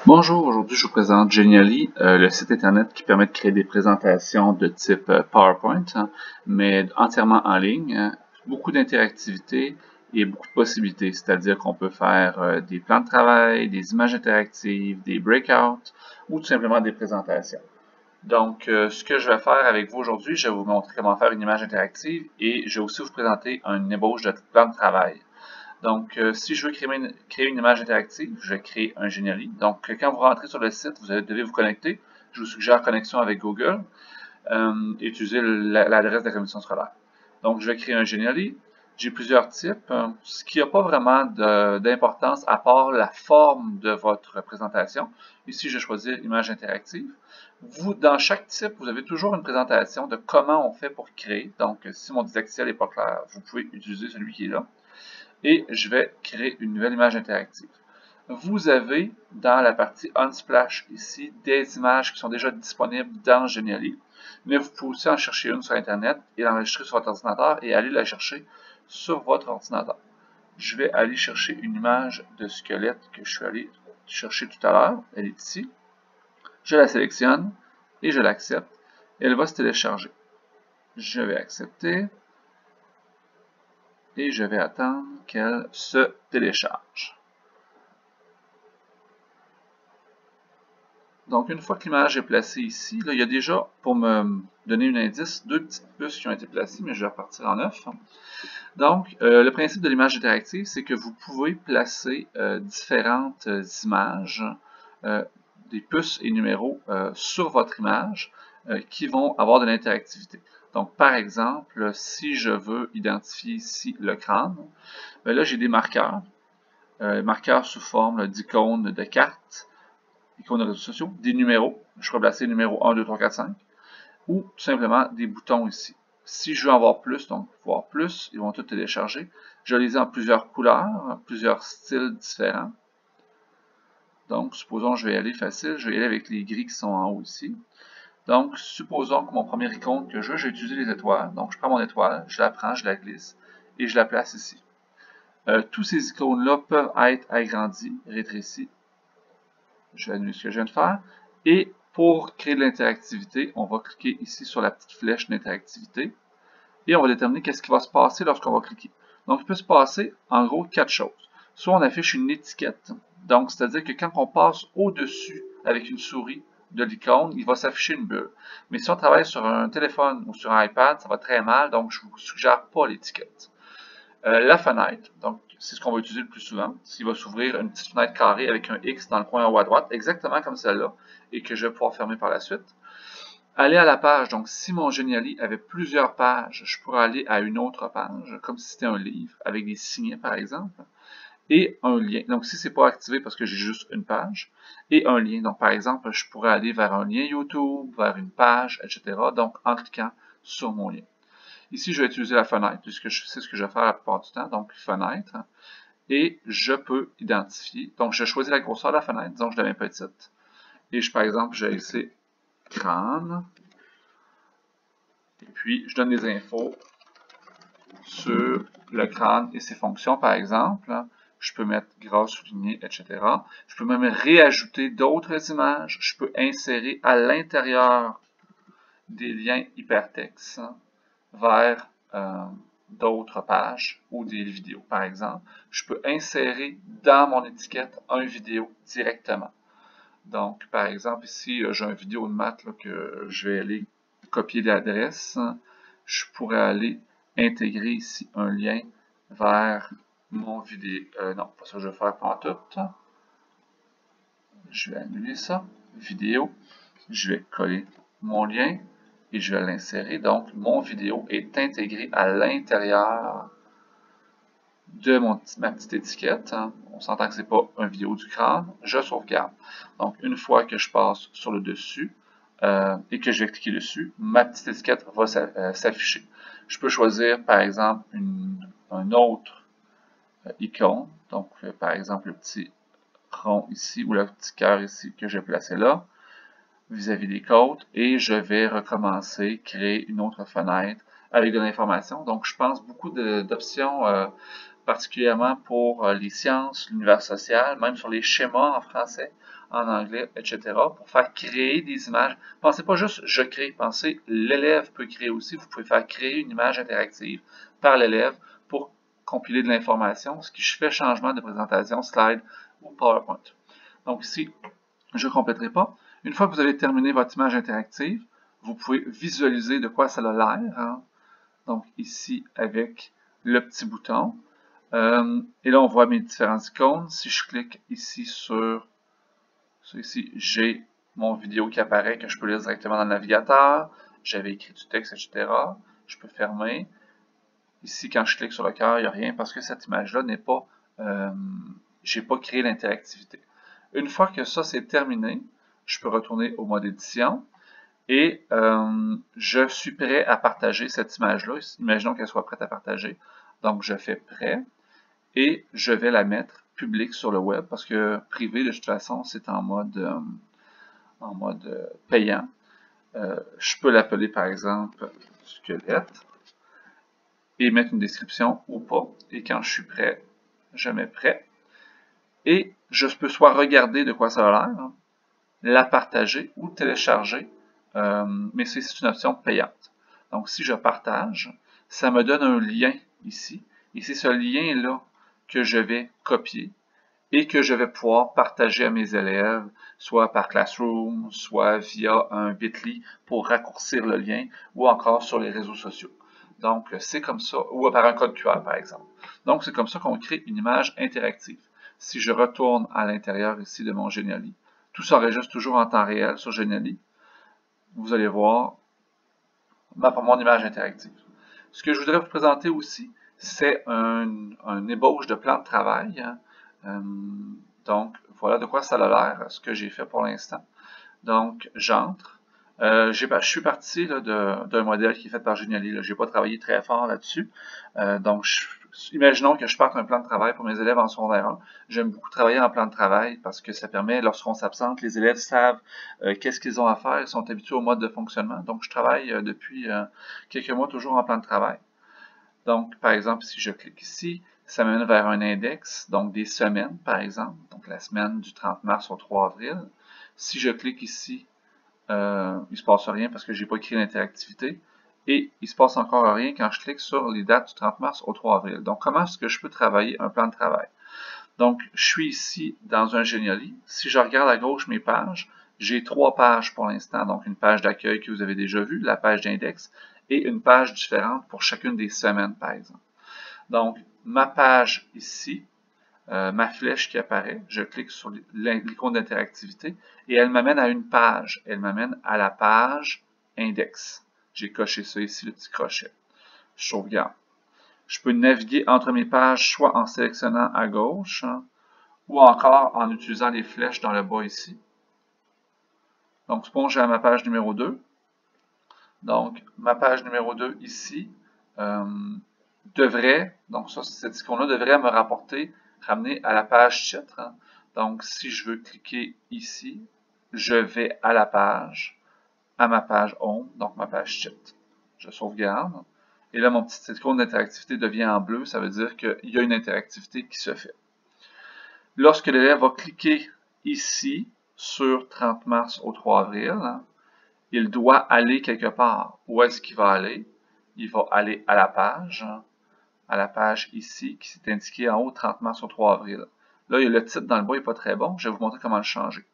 Bonjour, aujourd'hui je vous présente Genially, le site internet qui permet de créer des présentations de type PowerPoint, mais entièrement en ligne, beaucoup d'interactivité et beaucoup de possibilités, c'est-à-dire qu'on peut faire des plans de travail, des images interactives, des breakouts ou tout simplement des présentations. Donc, ce que je vais faire avec vous aujourd'hui, je vais vous montrer comment faire une image interactive et je vais aussi vous présenter une ébauche de plan de travail. Donc, si je veux créer une image interactive, je vais créer un Genially. Donc, quand vous rentrez sur le site, vous devez vous connecter. Je vous suggère connexion avec Google et utiliser l'adresse de la commission scolaire. Donc, je vais créer un Genially. J'ai plusieurs types, ce qui n'a pas vraiment d'importance à part la forme de votre présentation. Ici, je choisis image interactive. Vous, dans chaque type, vous avez toujours une présentation de comment on fait pour créer. Donc, si mon didacticiel n'est pas clair, vous pouvez utiliser celui qui est là. Et je vais créer une nouvelle image interactive. Vous avez dans la partie Unsplash ici des images qui sont déjà disponibles dans Genially, mais vous pouvez aussi en chercher une sur Internet et l'enregistrer sur votre ordinateur et aller la chercher sur votre ordinateur. Je vais aller chercher une image de squelette que je suis allé chercher tout à l'heure. Elle est ici. Je la sélectionne et je l'accepte. Elle va se télécharger. Je vais accepter. Et je vais attendre qu'elle se télécharge. Donc, une fois que l'image est placée ici, là, il y a déjà, pour me donner un indice, deux petites puces qui ont été placées, mais je vais repartir en neuf. Donc, le principe de l'image interactive, c'est que vous pouvez placer différentes images, des puces et numéros sur votre image qui vont avoir de l'interactivité. Donc, par exemple, si je veux identifier ici le crâne, bien là, j'ai des marqueurs sous forme d'icônes de cartes, icônes de réseaux sociaux, des numéros, je peux placer numéro 1, 2, 3, 4, 5, ou tout simplement des boutons ici. Si je veux en voir plus, donc voir plus, ils vont tout télécharger. Je les ai en plusieurs couleurs, plusieurs styles différents. Donc, supposons que je vais y aller facile, je vais y aller avec les gris qui sont en haut ici. Donc, supposons que mon premier icône que je veux, j'ai utilisé les étoiles. Donc, je prends mon étoile, je la prends, je la glisse et je la place ici. Tous ces icônes-là peuvent être agrandis, rétrécis. Je vais annuler ce que je viens de faire. Et pour créer de l'interactivité, on va cliquer ici sur la petite flèche d'interactivité. Et on va déterminer qu'est-ce qui va se passer lorsqu'on va cliquer. Donc, il peut se passer, en gros, quatre choses. Soit on affiche une étiquette. Donc, c'est-à-dire que quand on passe au-dessus avec une souris de l'icône, il va s'afficher une bulle. Mais si on travaille sur un téléphone ou sur un iPad, ça va très mal, donc je ne vous suggère pas l'étiquette. La fenêtre, donc c'est ce qu'on va utiliser le plus souvent. Il va s'ouvrir une petite fenêtre carrée avec un X dans le coin en haut à droite, exactement comme celle-là, et que je vais pouvoir fermer par la suite. Aller à la page, donc si mon Genially avait plusieurs pages, je pourrais aller à une autre page, comme si c'était un livre, avec des signets par exemple, et un lien. Donc si ce n'est pas activé parce que j'ai juste une page, et un lien. Donc par exemple, je pourrais aller vers un lien YouTube, vers une page, etc. Donc en cliquant sur mon lien. Ici, je vais utiliser la fenêtre, puisque c'est ce que je vais faire la plupart du temps, donc fenêtre, et je peux identifier, donc je choisis la grosseur de la fenêtre, disons que je la mets petite, et par exemple, je vais laisser crâne, et puis je donne des infos sur le crâne et ses fonctions, par exemple. Je peux mettre gras souligné, etc. Je peux même réajouter d'autres images, je peux insérer à l'intérieur des liens hypertextes vers d'autres pages ou des vidéos, par exemple. Je peux insérer dans mon étiquette une vidéo directement. Donc, par exemple, ici, j'ai une vidéo de maths là, que je vais aller copier l'adresse. Je pourrais aller intégrer ici un lien vers mon vidéo. Non, pas ça que je vais faire pendant tout. Je vais annuler ça. Vidéo. Je vais coller mon lien et je vais l'insérer. Donc, mon vidéo est intégrée à l'intérieur de ma petite étiquette. On s'entend que ce n'est pas une vidéo du crâne. Je sauvegarde. Donc, une fois que je passe sur le dessus et que je vais cliquer dessus, ma petite étiquette va s'afficher. Je peux choisir, par exemple, un autre icône. Donc, par exemple, le petit rond ici ou le petit cœur ici que j'ai placé là vis-à-vis des côtes et je vais recommencer, créer une autre fenêtre avec de l'information. Donc, je pense beaucoup d'options, particulièrement pour les sciences, l'univers social, même sur les schémas en français. en anglais, etc. pour faire créer des images. Pensez pas juste je crée, pensez l'élève peut créer aussi. Vous pouvez faire créer une image interactive par l'élève pour compiler de l'information, ce qui fait changement de présentation, slide ou PowerPoint. Donc ici, je ne compléterai pas. Une fois que vous avez terminé votre image interactive, vous pouvez visualiser de quoi ça a l'air. Hein? Donc ici, avec le petit bouton. Et là, on voit mes différents icônes. Si je clique ici sur ici, j'ai mon vidéo qui apparaît, que je peux lire directement dans le navigateur. J'avais écrit du texte, etc. Je peux fermer. Ici, quand je clique sur le cœur, il n'y a rien parce que cette image-là n'est pas... j'ai pas créé l'interactivité. Une fois que ça c'est terminé, je peux retourner au mode édition et je suis prêt à partager cette image-là. Imaginons qu'elle soit prête à partager. Donc, je fais prêt et je vais la mettre publique sur le web parce que privé, de toute façon, c'est en mode payant. Je peux l'appeler par exemple squelette et mettre une description ou pas. Et quand je suis prêt, je mets prêt. Et je peux soit regarder de quoi ça a l'air, hein, la partager ou télécharger, mais c'est une option payante. Donc si je partage, ça me donne un lien ici, et c'est ce lien-là que je vais copier et que je vais pouvoir partager à mes élèves, soit par Classroom, soit via un Bitly pour raccourcir le lien, ou encore sur les réseaux sociaux. Donc, c'est comme ça, ou par un code QR, par exemple. Donc, c'est comme ça qu'on crée une image interactive. Si je retourne à l'intérieur ici de mon Genially, tout s'enregistre toujours en temps réel sur Genially. Vous allez voir mon image interactive. Ce que je voudrais vous présenter aussi, c'est un ébauche de plan de travail. Hein. Donc, voilà de quoi ça a l'air, ce que j'ai fait pour l'instant. Donc, j'entre. Je suis parti d'un modèle qui est fait par Genially. Je n'ai pas travaillé très fort là-dessus. Donc, imaginons que je parte un plan de travail pour mes élèves en secondaire 1. J'aime beaucoup travailler en plan de travail parce que ça permet, lorsqu'on s'absente, les élèves savent qu'est-ce qu'ils ont à faire, ils sont habitués au mode de fonctionnement. Donc, je travaille depuis quelques mois toujours en plan de travail. Donc, par exemple, si je clique ici, ça mène vers un index, donc des semaines, par exemple. Donc, la semaine du 30 mars au 3 avril. Si je clique ici, il ne se passe rien parce que je n'ai pas créé l'interactivité. Et il ne se passe encore rien quand je clique sur les dates du 30 mars au 3 avril. Donc, comment est-ce que je peux travailler un plan de travail? Donc, je suis ici dans un Genially. Si je regarde à gauche mes pages, j'ai 3 pages pour l'instant. Donc, une page d'accueil que vous avez déjà vue, la page d'index, et une page différente pour chacune des semaines, par exemple. Donc, ma page ici, ma flèche qui apparaît, je clique sur l'icône d'interactivité et elle m'amène à une page. Elle m'amène à la page index. J'ai coché ça ici, le petit crochet. Je sauvegarde. Je peux naviguer entre mes pages soit en sélectionnant à gauche hein, ou encore en utilisant les flèches dans le bas ici. Donc, supposons que j'ai ma page numéro 2. Donc, ma page numéro 2 ici devrait, donc ça, cette icône-là devrait me ramener à la page titre. Hein. Donc, si je veux cliquer ici, je vais à la page, à ma page Home, donc ma page titre. Je sauvegarde. Et là, mon petit icône d'interactivité devient en bleu. Ça veut dire qu'il y a une interactivité qui se fait. Lorsque l'élève va cliquer ici sur 30 mars au 3 avril, hein, il doit aller quelque part. Où est-ce qu'il va aller? Il va aller à la page ici, qui s'est indiqué en haut 30 mars au 3 avril. Là, le titre dans le bas n'est pas très bon. Je vais vous montrer comment le changer.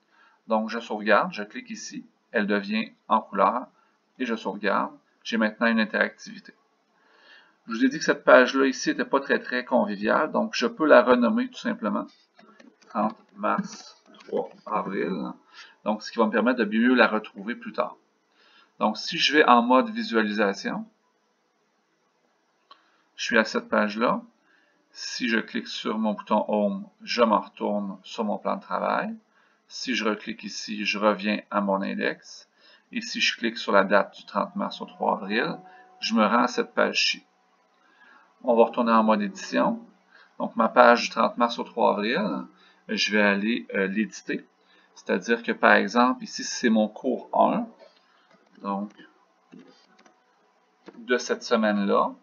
Donc, je sauvegarde, je clique ici, elle devient en couleur, et je sauvegarde. J'ai maintenant une interactivité. Je vous ai dit que cette page-là ici n'était pas très conviviale, donc je peux la renommer tout simplement 30 mars 3 avril. Donc, ce qui va me permettre de mieux la retrouver plus tard. Donc, si je vais en mode visualisation, je suis à cette page-là. Si je clique sur mon bouton Home, je m'en retourne sur mon plan de travail. Si je reclique ici, je reviens à mon index. Et si je clique sur la date du 30 mars au 3 avril, je me rends à cette page-ci. On va retourner en mode édition. Donc, ma page du 30 mars au 3 avril, je vais aller l'éditer. C'est-à-dire que, par exemple, ici, c'est mon cours 1. Donc, de cette semaine-là.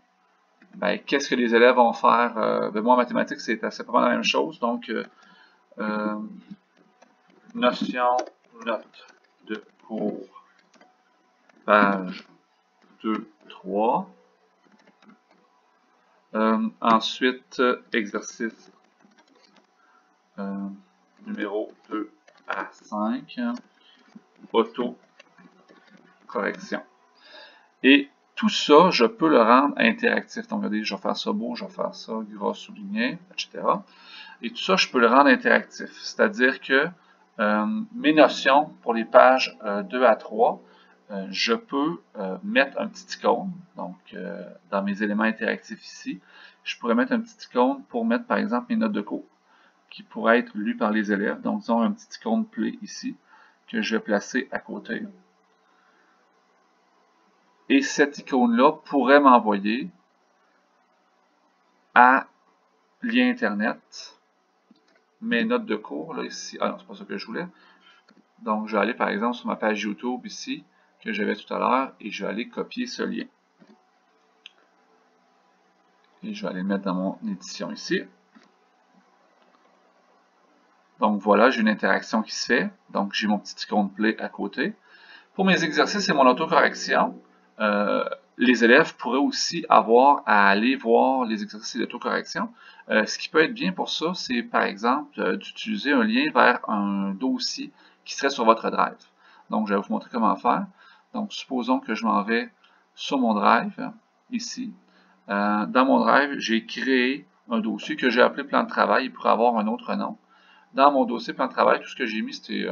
Ben, qu'est-ce que les élèves vont faire? Ben, moi, en mathématiques, c'est pas la même chose. Donc, notion, note de cours, page 2, 3. Ensuite, exercice numéro 2 à 5, auto-correction. Et tout ça, je peux le rendre interactif. Donc, regardez, je vais faire ça beau, je vais faire ça gras souligné, etc. Et tout ça, je peux le rendre interactif. C'est-à-dire que mes notions pour les pages 2 à 3, je peux mettre un petit icône. Donc, dans mes éléments interactifs ici, je pourrais mettre un petit icône pour mettre, par exemple, mes notes de cours qui pourraient être lues par les élèves. Donc, disons un petit icône play ici que je vais placer à côté. Et cette icône-là pourrait m'envoyer à lien Internet mes notes de cours, là, ici. Ah non, c'est pas ça que je voulais. Donc, je vais aller, par exemple, sur ma page YouTube ici, que j'avais tout à l'heure, et je vais aller copier ce lien. Et je vais aller le mettre dans mon édition ici. Donc, voilà, j'ai une interaction qui se fait. Donc, j'ai mon petit icône play à côté. Pour mes exercices et mon autocorrection, les élèves pourraient aussi avoir à aller voir les exercices d'autocorrection. Ce qui peut être bien pour ça, c'est par exemple d'utiliser un lien vers un dossier qui serait sur votre drive. Donc, je vais vous montrer comment faire. Donc, supposons que je m'en vais sur mon drive, ici. Dans mon drive, j'ai créé un dossier que j'ai appelé plan de travail. Il pourrait avoir un autre nom. Dans mon dossier plan de travail, tout ce que j'ai mis, c'était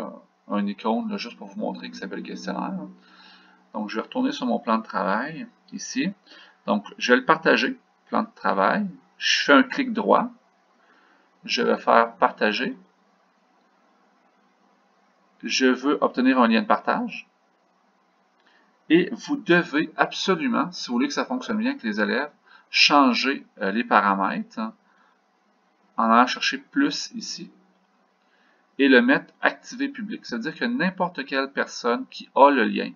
un icône, là, juste pour vous montrer, qui s'appelle questionnaire. Donc, je vais retourner sur mon plan de travail, ici. Donc, je vais le partager, plan de travail. Je fais un clic droit. Je vais faire partager. Je veux obtenir un lien de partage. Et vous devez absolument, si vous voulez que ça fonctionne bien avec les élèves, changer les paramètres en allant chercher plus ici et le mettre activé public. Ça veut dire que n'importe quelle personne qui a le lien,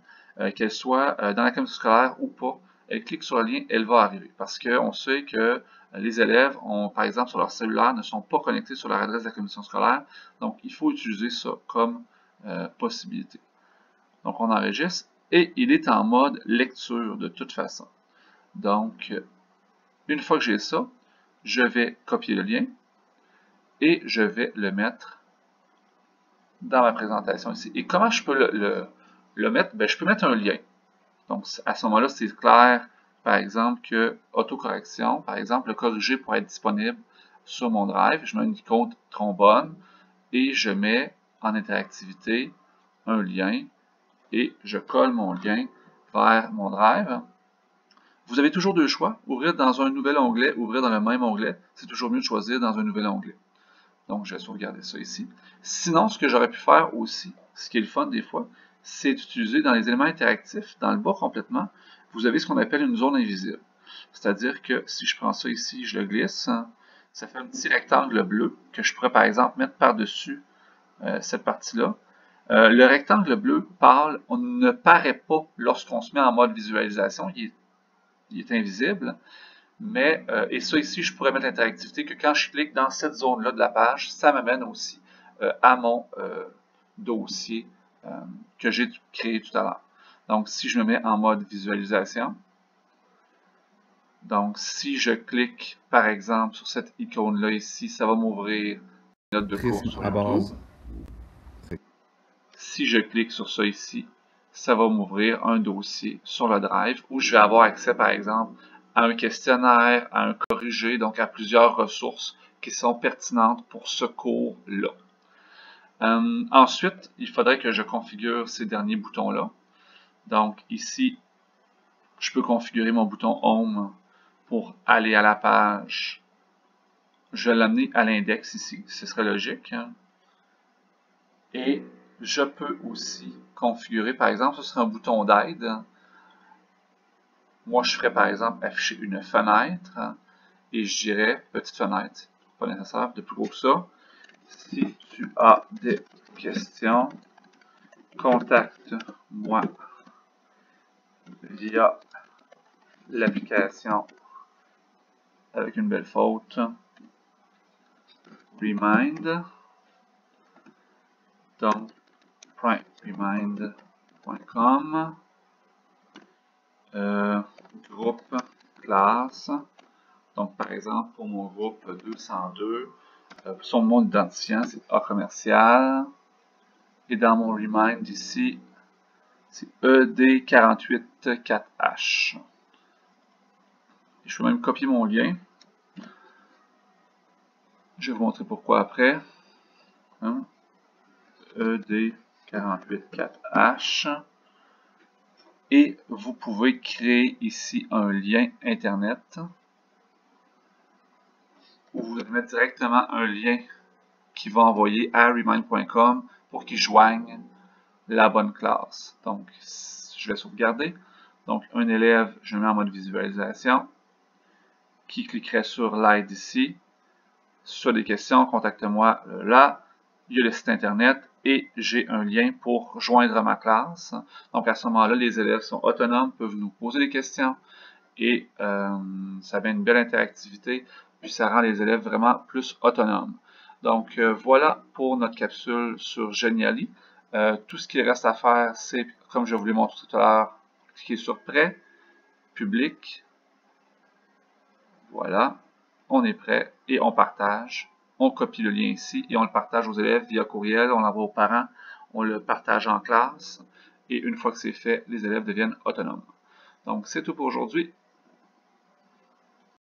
qu'elle soit dans la commission scolaire ou pas, elle clique sur le lien, elle va arriver. Parce qu'on sait que les élèves, par exemple, sur leur cellulaire, ne sont pas connectés sur leur adresse de la commission scolaire. Donc, il faut utiliser ça comme possibilité. Donc, on enregistre et il est en mode lecture de toute façon. Donc, une fois que j'ai ça, je vais copier le lien et je vais le mettre dans ma présentation ici. Et comment je peux le mettre? Ben, je peux mettre un lien. Donc, à ce moment-là, c'est clair, par exemple, que autocorrection, par exemple, le corriger pour être disponible sur mon drive. Je mets une icône trombone et je mets en interactivité un lien et je colle mon lien vers mon drive. Vous avez toujours deux choix, ouvrir dans un nouvel onglet, ouvrir dans le même onglet. C'est toujours mieux de choisir dans un nouvel onglet. Donc, je vais sauvegarder ça ici. Sinon, ce que j'aurais pu faire aussi, ce qui est le fun des fois, c'est d'utiliser dans les éléments interactifs, dans le bas complètement, vous avez ce qu'on appelle une zone invisible. C'est-à-dire que si je prends ça ici, je le glisse, ça fait un petit rectangle bleu que je pourrais par exemple mettre par-dessus cette partie-là. Le rectangle bleu pâle, on ne paraît pas lorsqu'on se met en mode visualisation, il est invisible. Mais, et ça ici, je pourrais mettre l'interactivité que quand je clique dans cette zone-là de la page, ça m'amène aussi à mon dossier que j'ai créé tout à l'heure. Donc, si je me mets en mode visualisation, donc si je clique par exemple sur cette icône-là ici, ça va m'ouvrir une note de cours sur YouTube. Si je clique sur ça ici, ça va m'ouvrir un dossier sur le Drive où je vais avoir accès par exemple à un questionnaire, à un corrigé, donc à plusieurs ressources qui sont pertinentes pour ce cours-là. Ensuite, il faudrait que je configure ces derniers boutons-là. Donc ici, je peux configurer mon bouton Home pour aller à la page. Je vais l'amener à l'index ici, ce serait logique. Et je peux aussi configurer, par exemple, ce serait un bouton d'aide. Moi, je ferais par exemple afficher une fenêtre et je dirais, petite fenêtre, pas nécessaire, de plus gros que ça. Si tu as des questions, contacte-moi via l'application avec une belle faute. Remind. Donc, remind.com, groupe classe. Donc, par exemple, pour mon groupe 202, son mon identifiant, c'est A commercial. Et dans mon remind ici, c'est ED484H. Et je peux même copier mon lien. Je vais vous montrer pourquoi après. ED484H. Et vous pouvez créer ici un lien Internet où vous allez mettre directement un lien qui va envoyer à remind.com pour qu'il joigne la bonne classe. Donc, je vais sauvegarder. Donc, un élève, je le mets en mode visualisation, qui cliquerait sur l'aide ici. Sur des questions, contacte-moi là. Il y a le site internet et j'ai un lien pour joindre ma classe. Donc, à ce moment-là, les élèves sont autonomes, peuvent nous poser des questions et ça met une belle interactivité, puis ça rend les élèves vraiment plus autonomes. Donc, voilà pour notre capsule sur Geniali. Tout ce qu'il reste à faire, c'est, comme je vous l'ai montré tout à l'heure, cliquer sur Prêt, Public. Voilà, on est prêt et on partage. On copie le lien ici et on le partage aux élèves via courriel, on l'envoie aux parents, on le partage en classe et une fois que c'est fait, les élèves deviennent autonomes. Donc, c'est tout pour aujourd'hui.